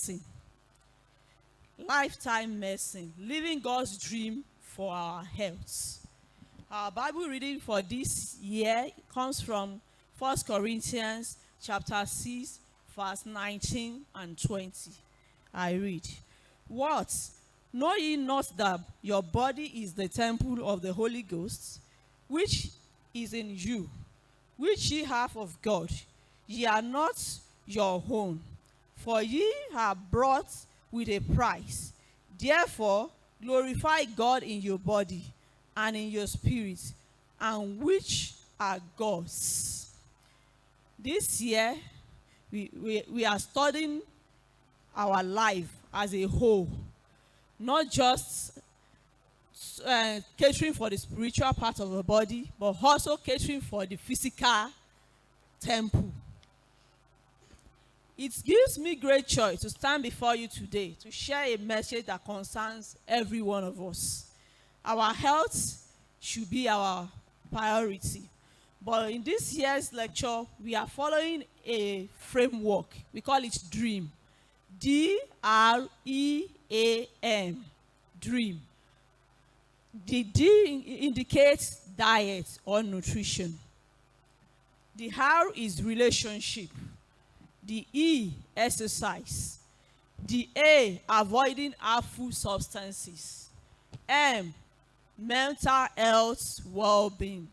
medicine. Lifetime medicine. Living God's dream for our health. Our Bible reading for this year comes from 1 Corinthians chapter 6, verse 19 and 20. I read, "What? Know ye not that your body is the temple of the Holy Ghost, which is in you, which ye have of God? Ye are not your own, for ye are bought with a price. Therefore glorify God in your body and in your spirit, and which are God's." This year, we are studying our life as a whole, not just catering for the spiritual part of the body, but also catering for the physical temple. It gives me great joy to stand before you today to share a message that concerns every one of us. Our health should be our priority. But in this year's lecture, we are following a framework. We call it D.R.E.A.M. D.R.E.A.M. D.R.E.A.M. The D indicates diet or nutrition. The R is relationship. The E, exercise. The A, avoiding harmful substances. M, mental health, well-being.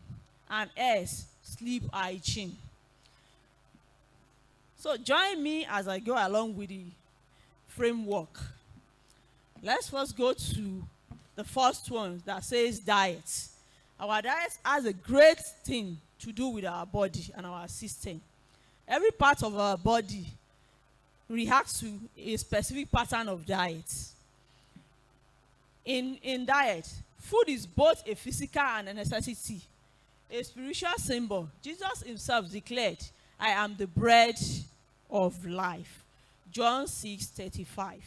And S, sleep hygiene. So join me as I go along with the framework. Let's first go to the first one that says diet. Our diet has a great thing to do with our body and our system. Every part of our body reacts to a specific pattern of diet. In diet, food is both a physical and a necessity, a spiritual symbol. Jesus himself declared, "I am the bread of life." John 6:35.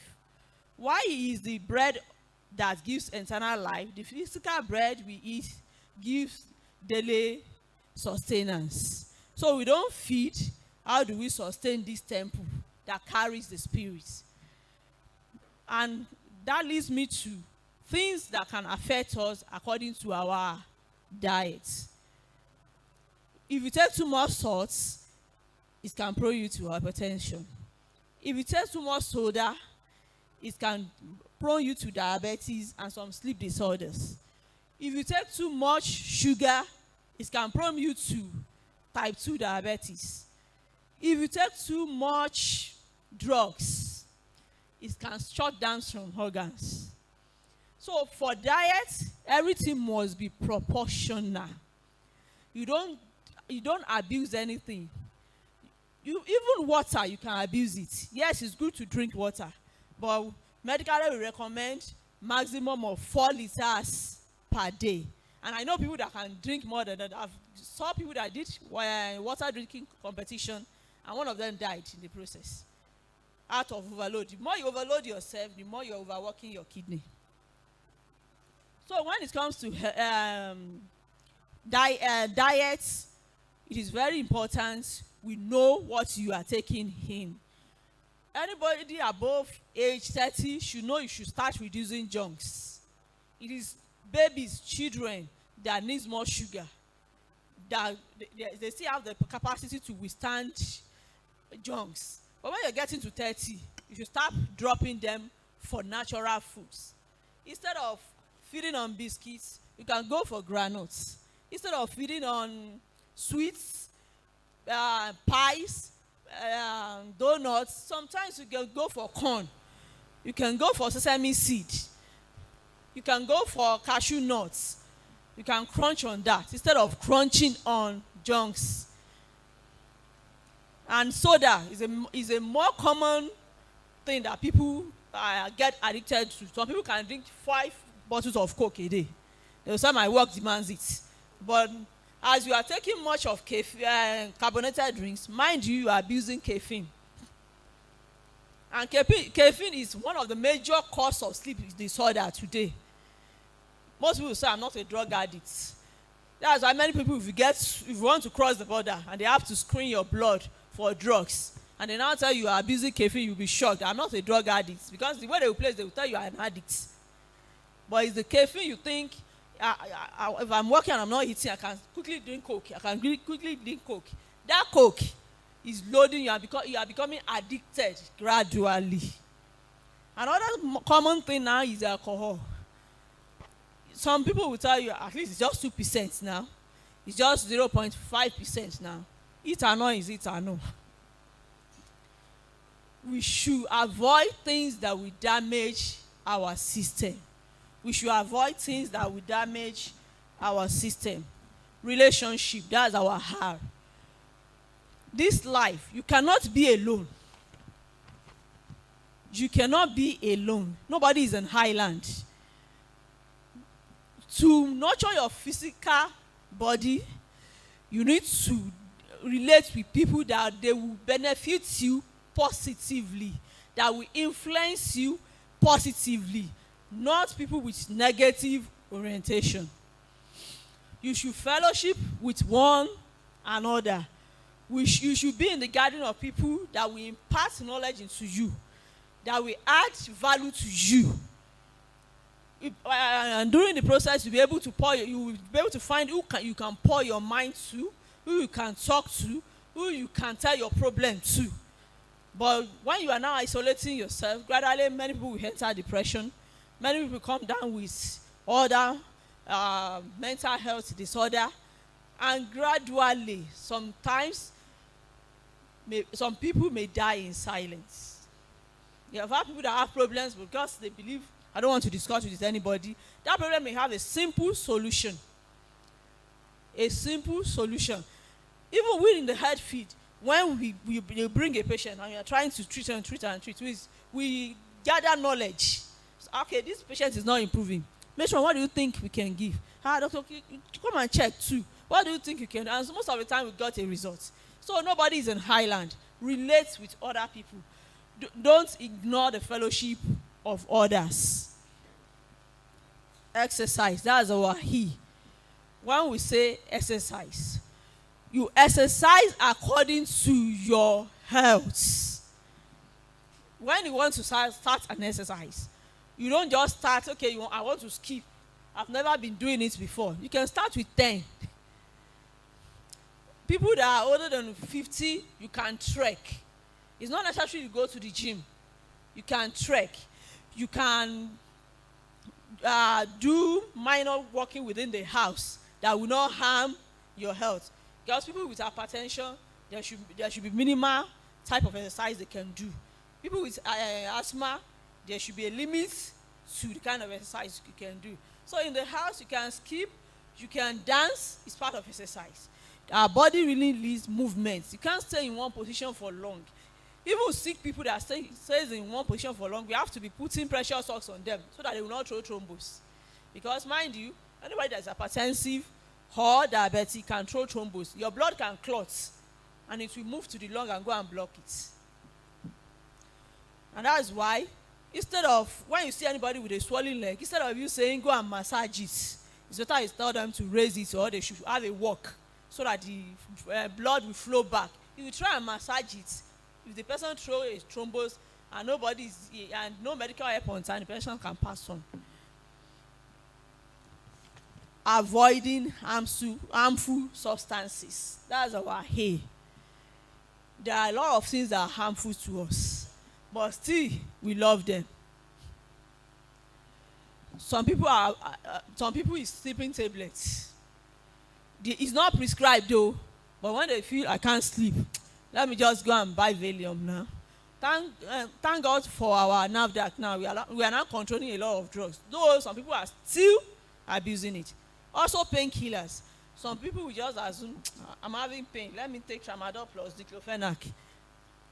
Why he is the bread that gives eternal life, the physical bread we eat gives daily sustenance. So we don't feed, how do we sustain this temple that carries the spirit? And that leads me to things that can affect us according to our diet. If you take too much salt, it can prone you to hypertension. If you take too much soda, it can prone you to diabetes and some sleep disorders. If you take too much sugar, it can prone you to type 2 diabetes. If you take too much drugs, it can shut down some organs. So for diet, everything must be proportional. You don't abuse anything. Even water, you can abuse it. Yes, it's good to drink water, but medically we recommend maximum of 4 liters per day. And I know people that can drink more than that. I've saw people that did water drinking competition, and one of them died in the process out of overload. The more you overload yourself, the more you're overworking your kidney. So when it comes to diet, it is very important we know what you are taking in. Anybody above age 30 should know you should start reducing junks. It is babies, children that needs more sugar, that they still have the capacity to withstand junks. But when you're getting to 30, you should start dropping them for natural foods. Instead of feeding on biscuits, you can go for granules. Instead of feeding on sweets, pies, donuts, sometimes you can go for corn. You can go for sesame seed. You can go for cashew nuts. You can crunch on that instead of crunching on junks. And soda is a more common thing that people get addicted to. Some people can drink 5 bottles of Coke a day. They'll say my work demands it. But as you are taking much of carbonated drinks, mind you are abusing caffeine. And caffeine is one of the major causes of sleep disorder today. Most people say I'm not a drug addict. That's why many people, if you want to cross the border and they have to screen your blood for drugs, and they now tell you are abusing caffeine, you'll be shocked. I'm not a drug addict, because the way they will place, they will tell you are an addict. But it's the caffeine you think, if I'm working and I'm not eating, I can quickly drink Coke. I can quickly drink Coke. That Coke is loading you, and because you are becoming addicted gradually. Another common thing now is alcohol. Some people will tell you at least it's just 2% now. It's just 0.5% now. It or not is it or no. We should avoid things that will damage our system. We should avoid things that will damage our system. Relationship, that's our heart. This life, you cannot be alone. You cannot be alone. Nobody is an island. To nurture your physical body, you need to relate with people that they will benefit you positively, that will influence you positively, not people with negative orientation. You should fellowship with one another. You should be in the garden of people that will impart knowledge into you, that will add value to you. And during the process, you will be able to find who you can pour your mind to, who you can talk to, who you can tell your problem to. But when you are now isolating yourself, gradually many people will enter depression. Many people come down with other mental health disorder, and gradually, sometimes, some people may die in silence. You have had people that have problems because they believe, I don't want to discuss it with anybody. That problem may have a simple solution. A simple solution. Even within the health field, when we bring a patient and we are trying to treat and treat and treat, we gather knowledge. Okay, this patient is not improving. Matron, what do you think we can give? Doctor, come and check too. What do you think you can do? And most of the time we got a result. So nobody is in highland. Relate with other people. Don't ignore the fellowship of others. Exercise, that's our he. When we say exercise, you exercise according to your health. When you want to start an exercise, you don't just start, okay, I want to skip. I've never been doing it before. You can start with 10. People that are older than 50, you can trek. It's not necessary to go to the gym. You can trek. You can do minor walking within the house that will not harm your health. Because people with hypertension, there should be minimal type of exercise they can do. People with asthma, there should be a limit to the kind of exercise you can do. So in the house, you can skip, you can dance. It's part of exercise. Our body really needs movement. You can't stay in one position for long. Even sick people that stays in one position for long, we have to be putting pressure socks on them so that they will not throw thrombus. Because mind you, anybody that is hypertensive or diabetic can throw thrombus. Your blood can clot and it will move to the lung and go and block it. And that's why, instead of, when you see anybody with a swollen leg, instead of you saying go and massage it, it's better you tell them to raise it, or they should have a walk so that the blood will flow back. If you try and massage it, if the person throw a thrombus and no medical help on time, the person can pass on. Avoiding harmful substances. That's our hay. There are a lot of things that are harmful to us, but still we love them. Some people is sleeping tablets. It's not prescribed though, but when they feel I can't sleep, let me just go and buy Valium now. Thank God for our NAFDAC now. We are now controlling a lot of drugs, though some people are still abusing it. Also painkillers. Some people will just assume, I'm having pain, let me take tramadol plus diclofenac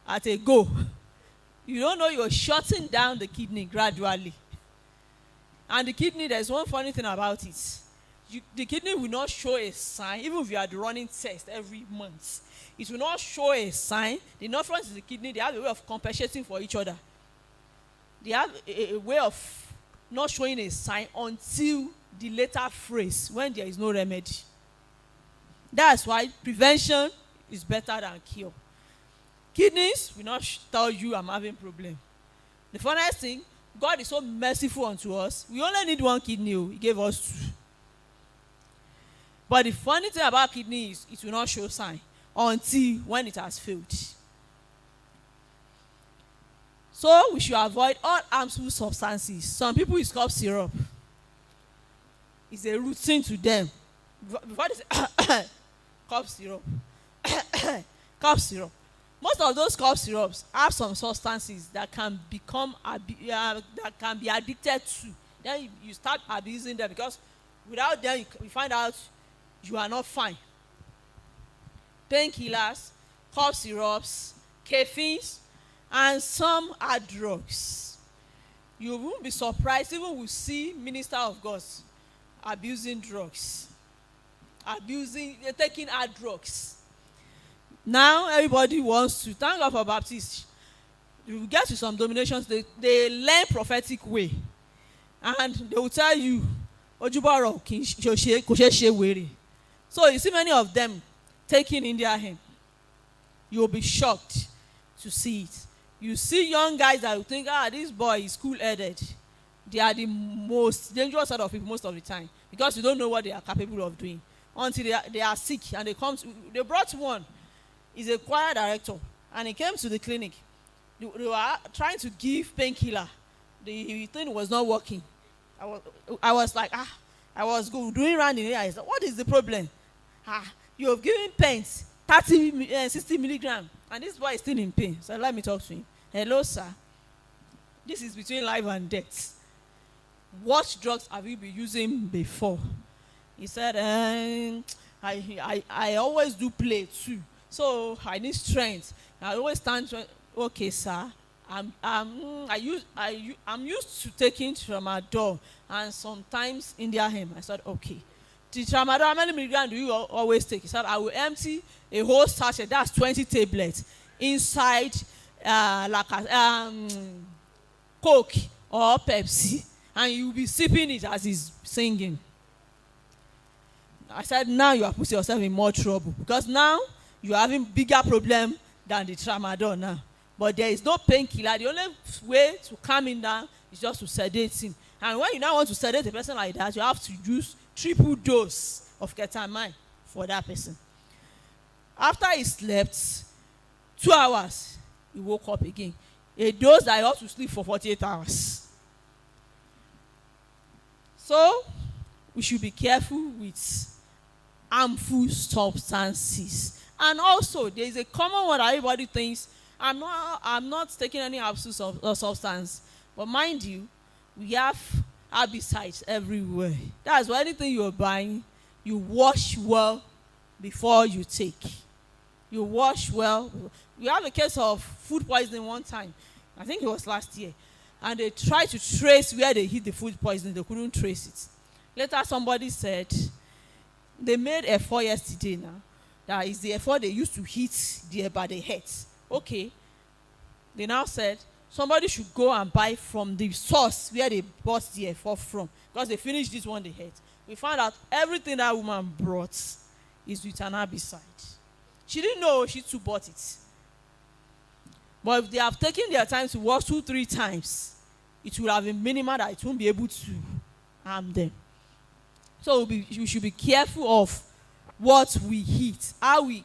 at a go. You don't know you're shutting down the kidney gradually. And the kidney, there's one funny thing about it. The kidney will not show a sign, even if you are running tests every month. It will not show a sign. The nephrons in the kidney, they have a way of compensating for each other. They have a way of not showing a sign until the later phrase, when there is no remedy. That's why prevention is better than cure. Kidneys will not tell you I'm having problem. The funniest thing, God is so merciful unto us. We only need one kidney. He gave us 2. But the funny thing about kidney is it will not show sign until when it has failed. So we should avoid all harmful substances. Some people use cough syrup. It's a routine to them. Before they say cough syrup, cough syrup. Most of those cough syrups have some substances that can become that can be addicted to. Then you start abusing them because without them you find out you are not fine. Painkillers, cough syrups, caffeine, and some are drugs. You won't be surprised even we see minister of God abusing drugs, taking hard drugs. Now everybody wants to thank God for Baptists. You get to some dominations, they learn prophetic way, and they will tell you, Ojubaro kò were. So you see many of them taking in their hand. You will be shocked to see it. You see young guys that will think, this boy is cool-headed. They are the most dangerous sort of people most of the time because you don't know what they are capable of doing until they are sick and they brought one. He's a choir director and he came to the clinic. They were trying to give painkiller. The thing was not working. I was like, I was doing round in here. I said, what is the problem? You have given pains 60 milligrams and this boy is still in pain. So let me talk to him. Hello, sir. This is between life and death. What drugs have you been using before? He said, I always do play too. So I need strength. I always stand. Okay, sir. I'm used to taking tramadol and sometimes in their hand. I said, okay. The tramadol, how many milligrams do you always take? He said, I will empty a whole sachet. That's 20 tablets inside Coke or Pepsi, and you will be sipping it as he's singing. I said, now you are putting yourself in more trouble because now you are having bigger problem than the tramadol now. But there is no painkiller. The only way to calm him down is just to sedate him. And when you now want to sedate a person like that, you have to use triple dose of ketamine for that person. After he slept 2 hours, he woke up again. A dose that he ought to sleep for 48 hours. So we should be careful with harmful substances. And also, there is a common one that everybody thinks, I'm not taking any harmful substance. But mind you, we have herbicides everywhere. That's why anything you're buying, you wash well before you take. You wash well. We have a case of food poisoning one time. I think it was last year. And they tried to trace where they hit the food poisoning. They couldn't trace it. Later, somebody said, they made effort yesterday now. That is the effort they used to hit by the head. Okay. They now said, somebody should go and buy from the source where they bought the effort from. Because they finished this one they had. We found out everything that woman brought is with an herbicide. She didn't know she too bought it. But if they have taken their time to wash 2-3 times, it will have a minimum that it won't be able to harm them. So we should be careful of what we eat, how we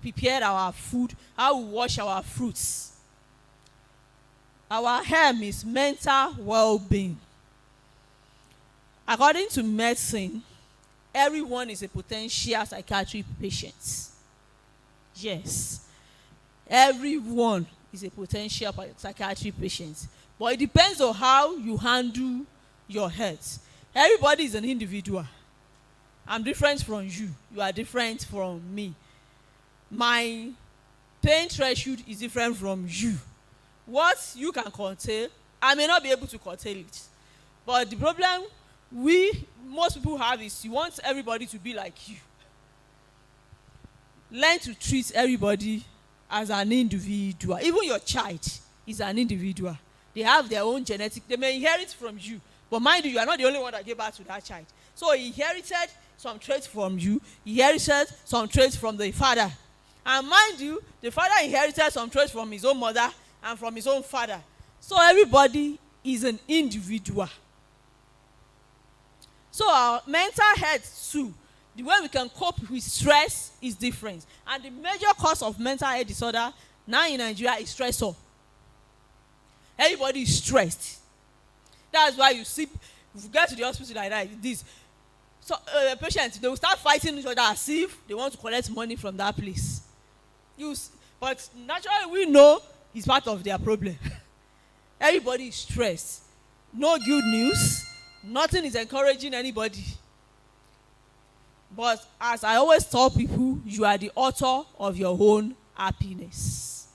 prepare our food, how we wash our fruits. Our aim is mental well-being. According to medicine, everyone is a potential psychiatric patient. Yes, everyone is a potential psychiatric patient. But it depends on how you handle your health. Everybody is an individual. I'm different from you. You are different from me. My pain threshold is different from you. What you can curtail, I may not be able to curtail it. But the problem most people have is you want everybody to be like you. Learn to treat everybody as an individual. Even your child is an individual. They have their own genetic. They may inherit from you. But mind you, you are not the only one that gave birth to that child. So he inherited some traits from you. He inherited some traits from the father. And mind you, the father inherited some traits from his own mother and from his own father. So everybody is an individual. So our mental health too, the way we can cope with stress is different. And the major cause of mental health disorder now in Nigeria is stressor. Everybody is stressed. That's why you see, if you get to the hospital like that, this. So patients, they will start fighting each other as if they want to collect money from that place. But naturally we know it's part of their problem. Everybody is stressed. No good news. Nothing is encouraging anybody. But as I always tell people, you are the author of your own happiness.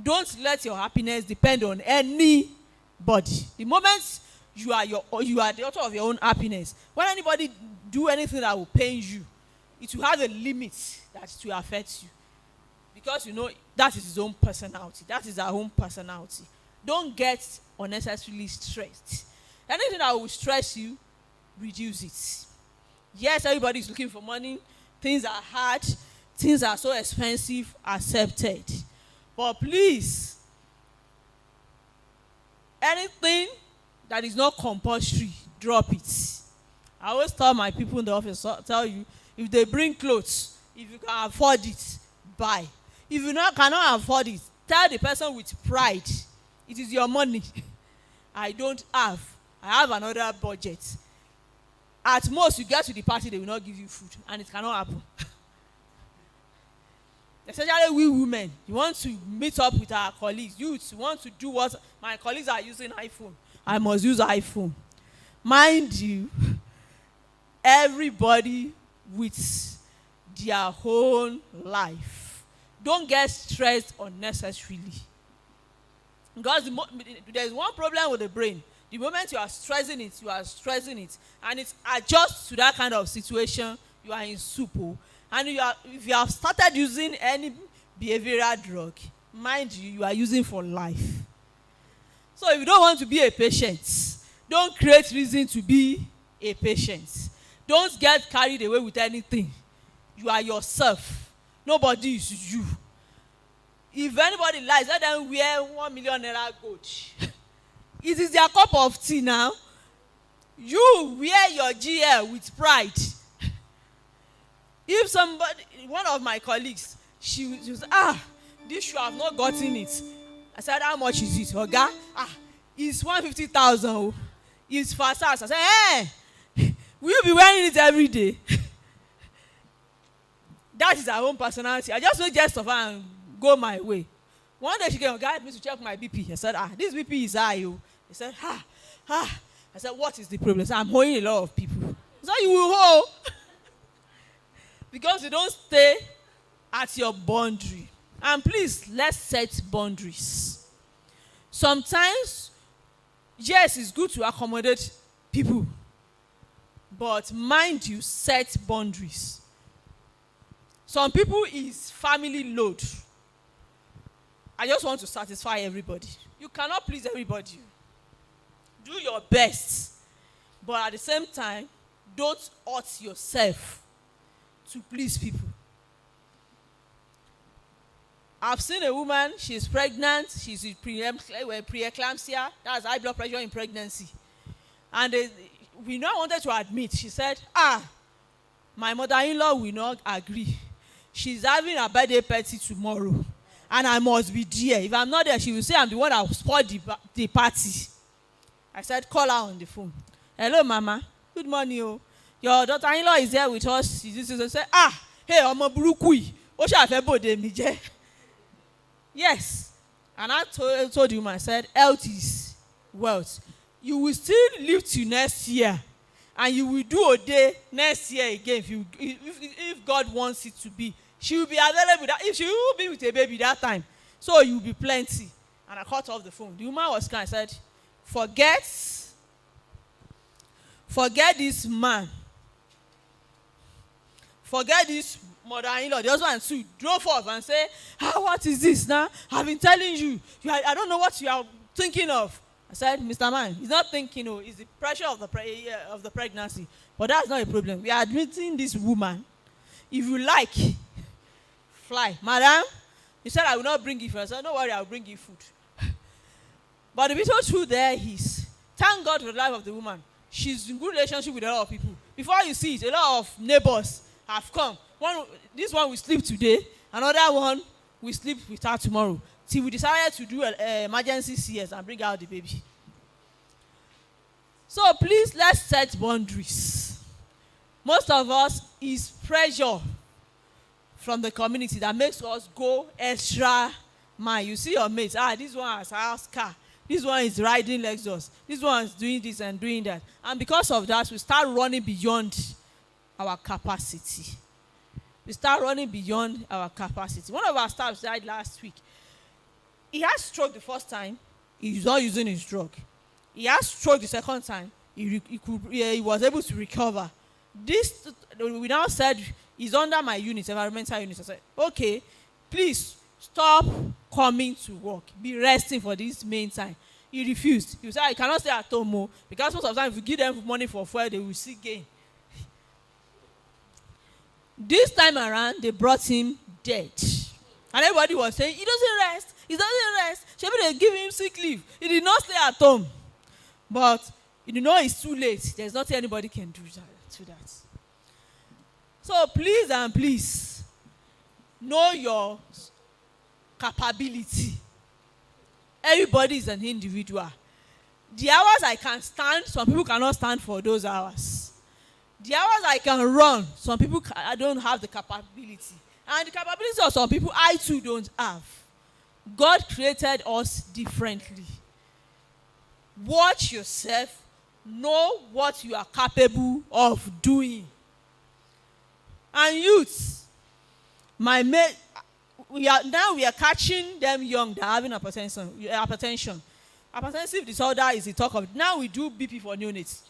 Don't let your happiness depend on anybody. The moment you are the author of your own happiness, when anybody do anything that will pain you, it will have a limit that it will affect you. Because you know that is his own personality. That is our own personality. Don't get unnecessarily stressed. Anything that will stress you, reduce it. Yes, everybody is looking for money. Things are hard. Things are so expensive. Accepted. But please, anything that is not compulsory, drop it. I always tell my people in the office, tell you, if they bring clothes, if you can afford it, buy. If you cannot afford it, tell the person with pride, it is your money. I don't have. I have another budget. At most, you get to the party, they will not give you food, and it cannot happen. Especially we women, you want to meet up with our colleagues. You want to do what my colleagues are using iPhone. I must use iPhone. Mind you, everybody with their own life. Don't get stressed unnecessarily. Because there's one problem with the brain. The moment you are stressing it, and it adjusts to that kind of situation, you are in soup. And if you have started using any behavioral drug, mind you, you are using for life. So if you don't want to be a patient, don't create reason to be a patient. Don't get carried away with anything. You are yourself. Nobody is you. If anybody lies, let them wear 1 million naira gold. It is their cup of tea now. You wear your GL with pride. If somebody, one of my colleagues, she was, this shoe, I have not gotten it. I said, how much is it? Oga? It's 150,000. It's fast. I said, will you be wearing it every day? That is her own personality. I just make jest of her and go my way. One day she came, guide me to check my BP. I said, this BP is high. He said, I said, what is the problem? I said, I'm holding a lot of people. So you will hold. Because you don't stay at your boundary. And please, let's set boundaries. Sometimes, yes, it's good to accommodate people. But mind you, set boundaries. Some people is family load. I just want to satisfy everybody. You cannot please everybody. Do your best. But at the same time, don't hurt yourself to please people. I've seen a woman, she's pregnant, she's with preeclampsia, that's high blood pressure in pregnancy. And we now wanted to admit, she said, my mother-in-law will not agree. She's having a birthday party tomorrow, and I must be there. If I'm not there, she will say I'm the one that will spoil the party. I said, call her on the phone. Hello, Mama. Good morning. Your daughter-in-law is here with us. She said, hey, Omo Burukui. O sha fe bode mi je. Yes. And I told you, I said, health is wealth. You will still live till next year. And you will do a day next year again if God wants it to be. She will be available. If she will be with a baby that time, so you will be plenty. And I cut off the phone. The woman was kind. I said, forget this man. Forget this mother-in-law. The husband too drove off and say, what is this now? I've been telling you. I don't know what you are thinking of. I said, Mr. Man, he's not thinking, it's the pressure of the pregnancy. But that's not a problem. We are admitting this woman. If you like, fly. Madam, he said, I will not bring you food. I said, don't worry, I will bring you food. But the bitter truth there is, thank God for the life of the woman. She's in good relationship with a lot of people. Before you see it, a lot of neighbors have come. This one will sleep today. Another one will sleep with her tomorrow. Till we decided to do an emergency CS and bring out the baby. So please, let's set boundaries. Most of us is pressure from the community that makes us go extra mile. You see your mates, this one has a house car. This one is riding Lexus. This one is doing this and doing that. And because of that, we start running beyond our capacity. We start running beyond our capacity. One of our staff died last week. He had stroke the first time. He's not using his drug. He had stroke the second time. He was able to recover. This, we now said, is under my unit, environmental unit. I said, okay, please stop coming to work. Be resting for this main time. He refused. He said, I cannot stay at home more, because most of the time, if you give them money for fuel, they will see gain. This time around, they brought him dead. And everybody was saying, he doesn't rest. He doesn't rest. Maybe they give him sick leave. He did not stay at home. But you know it's too late. There's nothing anybody can do to that. So please and please, know your capability. Everybody is an individual. The hours I can stand, some people cannot stand for those hours. The hours I can run, some people I don't have the capability. And the capability of some people, I too don't have. God created us differently. Watch yourself. Know what you are capable of doing. And youths, we are catching them young. They're having hypertension. Hypertensive disorder is the talk of. Now we do BP for neonates.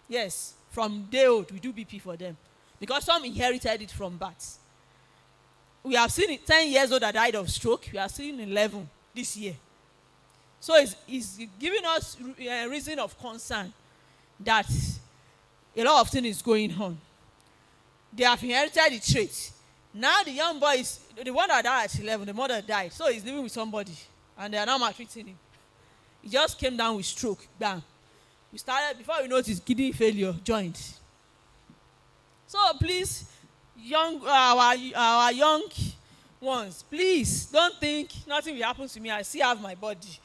Yes, from day old we do BP for them, because some inherited it from birth. We have seen 10 years old that died of stroke. We have seen 11 this year. So it's giving us a reason of concern that a lot of things is going on. They have inherited the trait. Now the young boy is the one that died at 11. The mother died, so he's living with somebody, and they are now maltreating him. He just came down with stroke. Bam. We started, before we noticed, kidney failure joined. So please, our young ones, please don't think nothing will happen to me. I still have my body.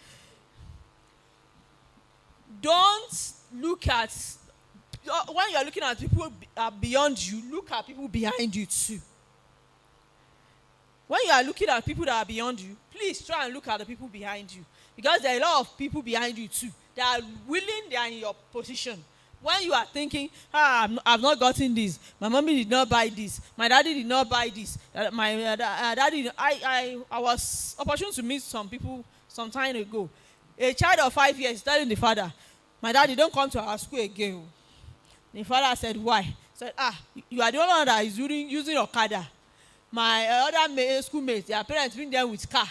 Don't look at, when you are looking at people beyond you, look at people behind you too. When you are looking at people that are beyond you, please try and look at the people behind you. Because there are a lot of people behind you too. They are willing, they are in your position. When you are thinking, I've not gotten this, my mommy did not buy this, my daddy did not buy this, my daddy, I was opportune to meet some people some time ago. A child of 5 years telling the father, my daddy, don't come to our school again. The father said, why? He said, you are the only one that is using Okada. My other schoolmates, their parents bring them with car.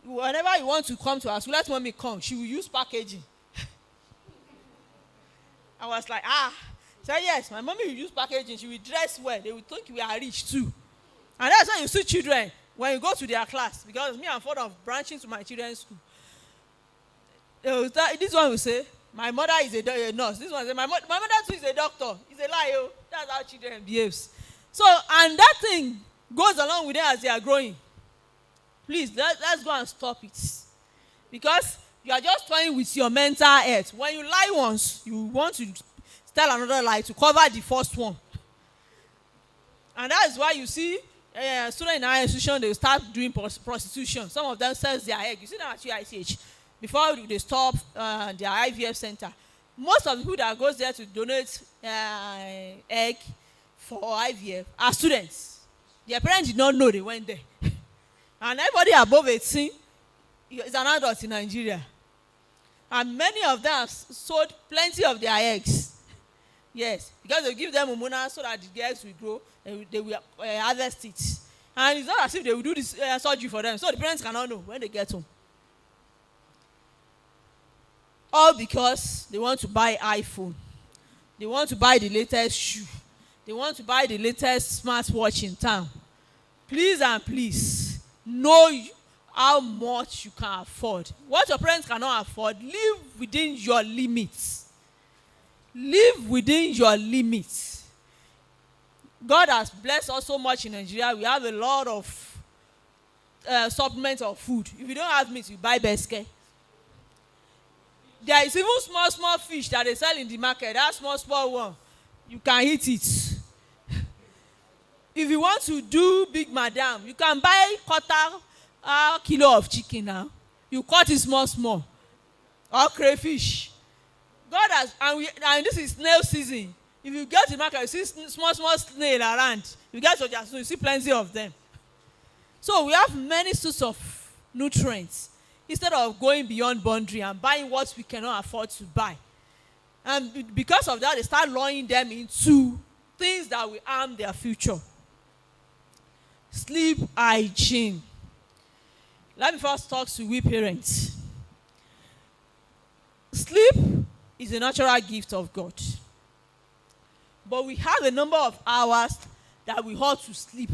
Whenever you want to come to our school, let mommy come. She will use packaging. I was like, So yes, my mommy will use packaging. She will dress well. They will think we are rich too. And that's why you see children, when you go to their class, because me, I'm fond of branching to my children's school. This one will say, my mother is a nurse. This one will say, my mother too is a doctor. It's a lie. Oh. That's how children behaves. So, and that thing goes along with them as they are growing. Please, let's go and stop it. Because you are just toying with your mental health. When you lie once, you want to tell another lie to cover the first one. And that is why you see students in our institution, they start doing prostitution. Some of them sell their egg. You see that at UICH. Before they stop their IVF center. Most of the people that goes there to donate egg for IVF are students. Their parents did not know they went there. And everybody above 18 is an adult in Nigeria. And many of them have sold plenty of their eggs. Yes, because they give them hormone so that the eggs will grow, and they will harvest it. And it's not as if they will do this surgery for them, so the parents cannot know when they get home. All because they want to buy iPhone. They want to buy the latest shoe. They want to buy the latest smartwatch in town. please and please know how much you can afford. What your parents cannot afford, live within your limits. Live within your limits. God has blessed us so much in Nigeria. We have a lot of supplements of food. If you don't have meat, you buy Beske. There is even small fish that they sell in the market. That small one, you can eat it. If you want to do big madam, you can buy quarter kilo of chicken now. You cut it small. Or crayfish. God has, and this is snail season. If you get to the market, you see small snail around. You get to just, you see plenty of them. So we have many sorts of nutrients. Instead of going beyond boundary and buying what we cannot afford to buy. And because of that, they start luring them into things that will harm their future. Sleep hygiene. Let me first talk to we parents. Sleep is a natural gift of God. But we have a number of hours that we ought to sleep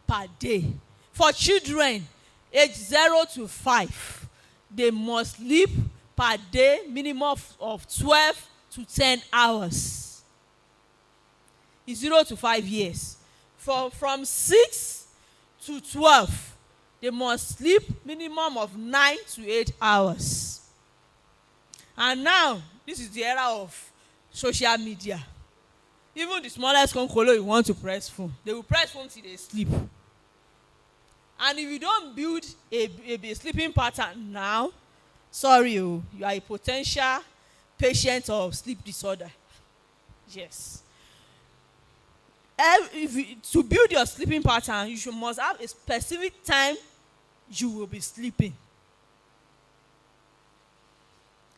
per day. For children, age 0 to 5, they must sleep per day minimum of 12 to 10 hours. It's 0 to 5 years. From 6 to 12, they must sleep minimum of 9 to 8 hours. And now, this is the era of social media. Even the smallest konkolo you want to press phone, they will press phone till they sleep. And if you don't build a sleeping pattern now, sorry, you are a potential patient of sleep disorder. Yes. To build your sleeping pattern, you must have a specific time you will be sleeping.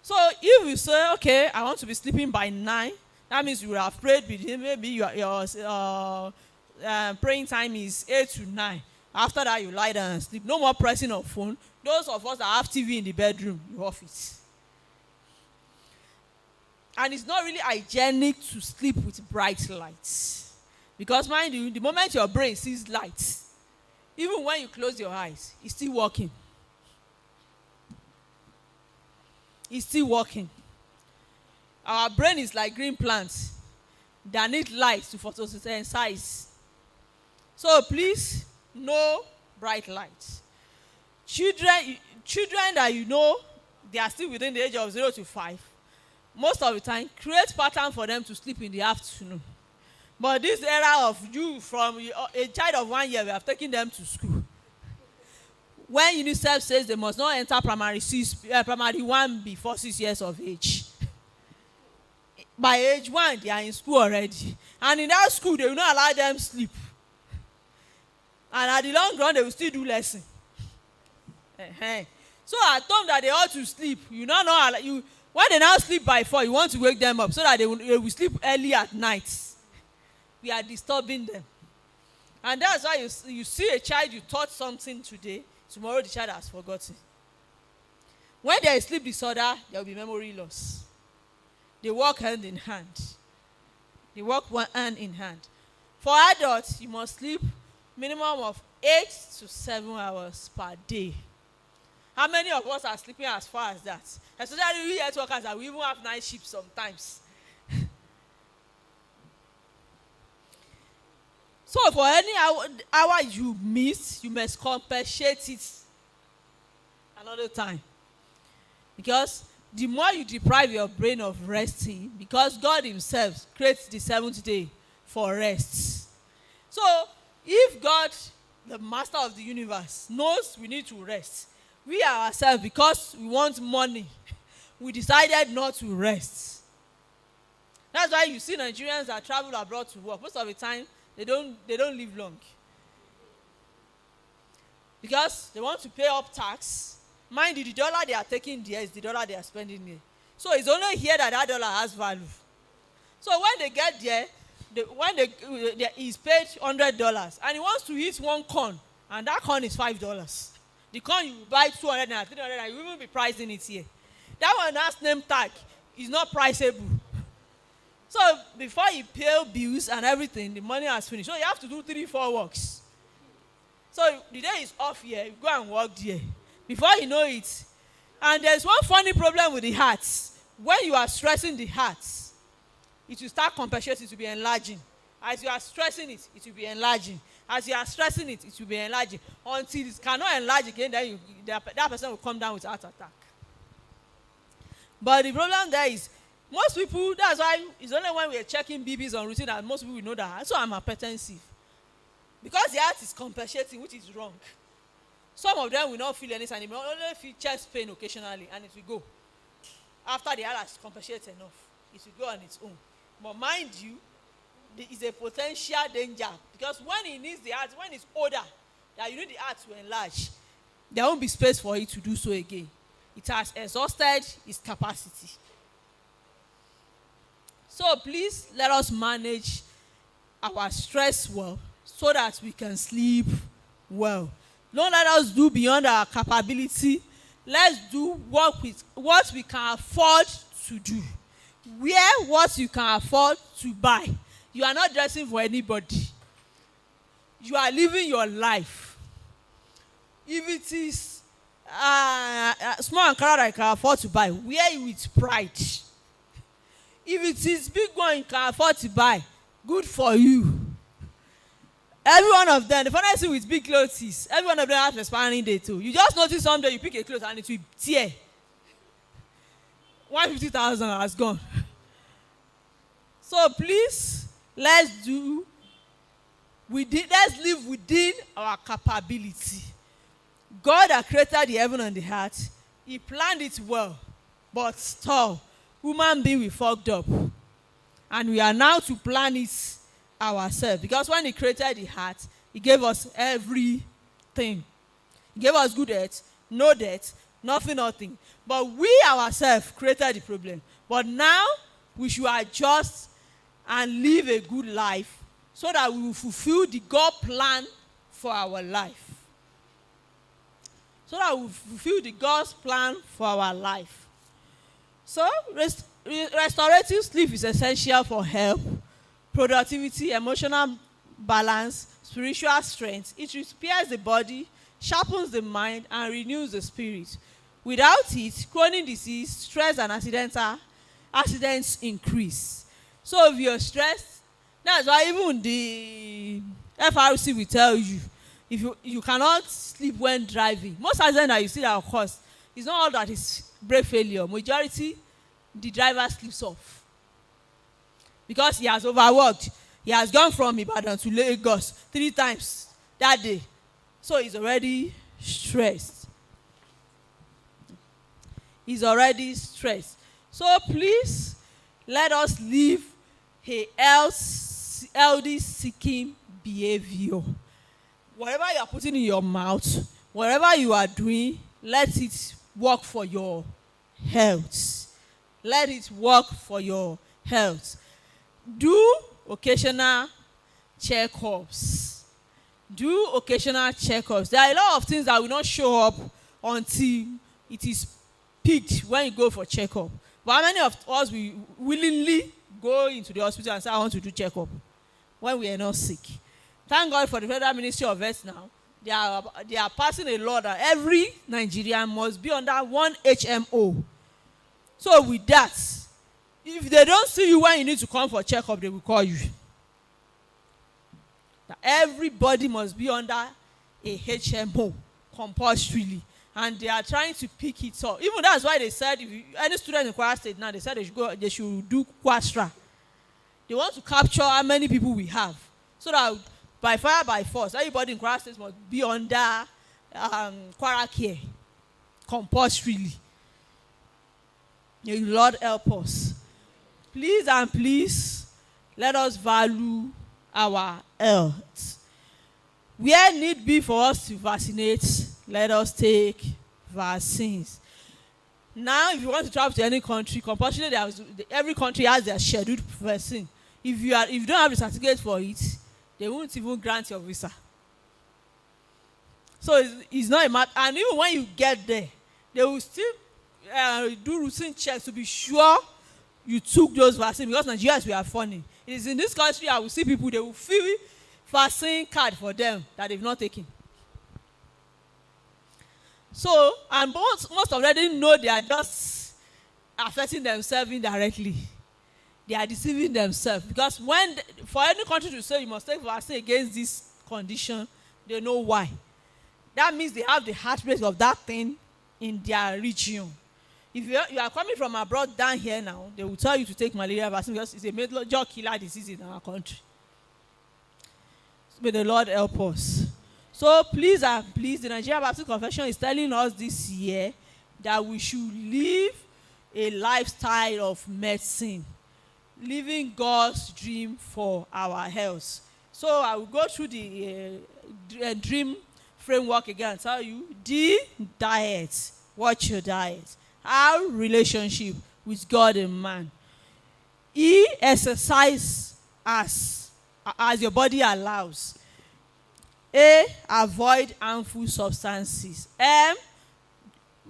So if you say, okay, I want to be sleeping by 9, that means you will have prayed within, maybe your praying time is 8 to 9. After that, you lie down and sleep. No more pressing on phone. Those of us that have TV in the bedroom, you off it. And it's not really hygienic to sleep with bright lights. Because mind you, the moment your brain sees light, even when you close your eyes, it's still working. It's still working. Our brain is like green plants that need light to photosynthesize. So please, no bright lights. Children that you know, they are still within the age of 0 to 5. Most of the time, create pattern for them to sleep in the afternoon. But this era of you, from a child of 1 year, we have taken them to school. When UNICEF says they must not enter primary 1 before 6 years of age. By age 1, they are in school already. And in that school, they will not allow them sleep. And at the long run, they will still do lesson. So at home that they ought to sleep, you know, when they now sleep by 4, you want to wake them up so that they will sleep early at night. We are disturbing them. And that's why you see a child, you taught something today, tomorrow the child has forgotten. When there is sleep disorder, there will be memory loss. They work hand in hand. They work hand in hand. For adults, you must sleep minimum of 8 to 7 hours per day. How many of us are sleeping as far as that? Especially we health workers that we even have night shifts sometimes. So for any hour you miss, you must compensate it another time. Because the more you deprive your brain of resting, because God himself creates the 7th day for rest. So if God, the master of the universe, knows we need to rest, we ourselves, because we want money, we decided not to rest. That's why you see Nigerians that travel abroad to work. Most of the time, they don't live long. Because they want to pay up tax. Mind you, the dollar they are taking there is the dollar they are spending here. So it's only here that dollar has value. So when they get there, he's paid $100 and he wants to eat one corn, and that corn is $5. The corn you buy 200 and 300, and you will even be pricing it here. That one has name tag is not priceable. So before you pay bills and everything, the money has finished. So you have to do 3-4 works. So the day is off here, you go and work there. Before you know it, and there's one funny problem with the heart. When you are stressing the heart, it will start compensating, it will be enlarging. As you are stressing it, it will be enlarging. As you are stressing it, it will be enlarging. Until it cannot enlarge again, then that person will come down with heart attack. But the problem there is, most people, that's why it's only when we are checking BBs on routine that most people will know that. So I'm hypertensive. Because the heart is compensating, which is wrong. Some of them will not feel anything, they will only feel chest pain occasionally, and it will go. After the heart has compensated enough, it will go on its own. But mind you, there is a potential danger, because when it needs the heart, when it's older, that you need the heart to enlarge, there won't be space for it to do so again. It has exhausted its capacity. So please let us manage our stress well so that we can sleep well. Don't let us do beyond our capability. Let's do what we can afford to do. Wear what you can afford to buy. You are not dressing for anybody. You are living your life. If it is small Ankara that you can afford to buy, wear it with pride. If it is big one you can afford to buy, good for you. Every one of them, the funny thing with big clothes is, every one of them has expiring day too. You just notice someday you pick a clothes and it will tear. 150,000 has gone. So please, let's live within our capability. God that created the heaven and the earth, He planned it well, but still, human being we fucked up, and we are now to plan it ourselves. Because when He created the heart, He gave us everything. He gave us good health, no debt, nothing. But we ourselves created the problem. But now we should adjust and live a good life so that we will fulfill the God plan for our life. So that we will fulfill the God's plan for our life. So restorative sleep is essential for health, productivity, emotional balance, spiritual strength. It repairs the body, sharpens the mind, and renews the spirit. Without it, chronic disease, stress, and accidents increase. So if you're stressed, that's why even the FRC will tell you, if you cannot sleep when driving. Most accidents that you see that occurs, it's not all that is brake failure. Majority, the driver sleeps off. Because he has overworked. He has gone from Ibadan to Lagos 3 times that day. So he's already stressed. So please, let us live a healthy seeking behavior. Whatever you are putting in your mouth, whatever you are doing, let it work for your health. Let it work for your health. Do occasional checkups. There are a lot of things that will not show up until it is peaked when you go for checkup. But how many of us will willingly go into the hospital and say, I want to do checkup when we are not sick? Thank God for the Federal Ministry of Health now. They are passing a law that every Nigerian must be under 1 HMO. So with that, if they don't see you when you need to come for checkup, they will call you. That everybody must be under a HMO compulsorily. And they are trying to pick it up. Even that's why they said, any student in Kwara State now, they said they should do Quastra. They want to capture how many people we have. So that by fire, by force, everybody in Kwara State must be under Kwara Care compulsorily. May the Lord help us. Please and please, let us value our health. Where need be for us to vaccinate, let us take vaccines. Now, if you want to travel to any country, compulsorily, every country has their scheduled vaccine. If you don't have the certificate for it, they won't even grant your visa. So it's not a matter. And even when you get there, they will still do routine checks to be sure you took those vaccines, because Nigerians, we are funny. It is in this country I will see people, they will fill vaccine card for them that they've not taken. So, and most of them didn't know they are just affecting themselves indirectly. They are deceiving themselves, because when for any country to say you must take vaccine against this condition, they know why. That means they have the heartbreak of that thing in their region. If you are coming from abroad down here now, they will tell you to take malaria vaccine because it's a major killer disease in our country. May the Lord help us. So please and please, the Nigerian Baptist Convention is telling us this year that we should live a lifestyle of medicine, living God's dream for our health. So I will go through the dream framework again and tell you. D, diet. Watch your diet. R, relationship with God and man. E, exercise as your body allows. A, avoid harmful substances. M,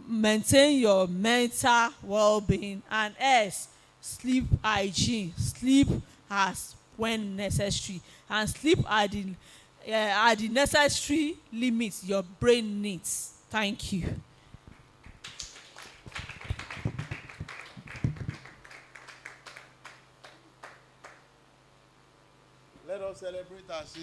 maintain your mental well-being. And S, sleep hygiene. Sleep as when necessary, and sleep at the necessary limits your brain needs. Thank you. Let us celebrate our sister.